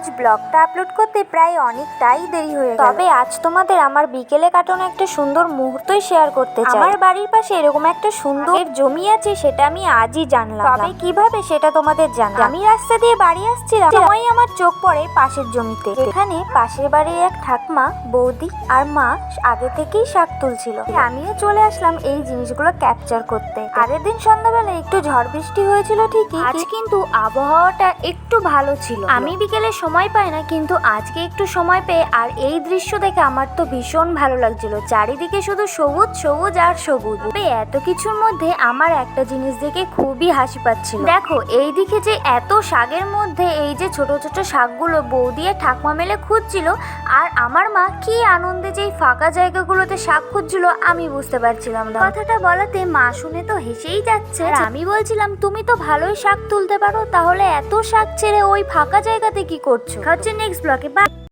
আজ ব্লগটা আপলোড করতে প্রায় অনেকটাই দেরি হয়ে গেল, তবে আজ তোমাদের আমার বিকেলে কাটানো একটা সুন্দর মুহূর্তই শেয়ার করতে চাই। আমার বাড়ির পাশে এরকম একটা সুন্দর জমি আছে, সেটা আমি আজই জানলাম। তবে কিভাবে সেটা তোমাদের জানাবো। আমি রাস্তা দিয়ে বাড়ি আসছিলাম, সময় আমার চোখ পড়ে পাশের জমিতে। এখানে পাশের বাড়ির এক ঠাকমা, বৌদি আর মা আগে থেকেই শাক তুলছিল। আমিও চলে আসলাম এই জিনিসগুলো ক্যাপচার করতে। আগের দিন সন্ধ্যাবেলা একটু ঝড় বৃষ্টি হয়েছিল ঠিকই, আজ কিন্তু আবহাওয়াটা একটু ভালো ছিল। আমি বিকেলে সময় পাই না, কিন্তু আজকে একটু সময় পেয়ে আর এই দৃশ্য দেখে আমার তো ভীষণ ভালো লাগছিল। চারিদিকে শুধু সবুজ সবুজ আর সবুজ। তবে এত কিছুর মধ্যে আমার একটা জিনিস দেখে খুবই হাসি পাচ্ছিল। দেখো এইদিকে যে এত শাকের মধ্যে এই যে ছোট ছোট শাকগুলো বৌদি আর ঠাকুমা মেলে খুঁজছিল, আর আমার মা কি আনন্দে যে ফাঁকা জায়গাগুলোতে শাক খুঁজছিল আমি বুঝতে পারছিলাম না। কথাটা বলাতে মা শুনে তো হেসেই যাচ্ছে। আমি বলছিলাম তুমি তো ভালোই শাক তুলতে পারো, তাহলে এত শাক ছেড়ে ওই ফাঁকা জায়গাতে কি করছো? হচ্ছে নেক্সট ব্লকে।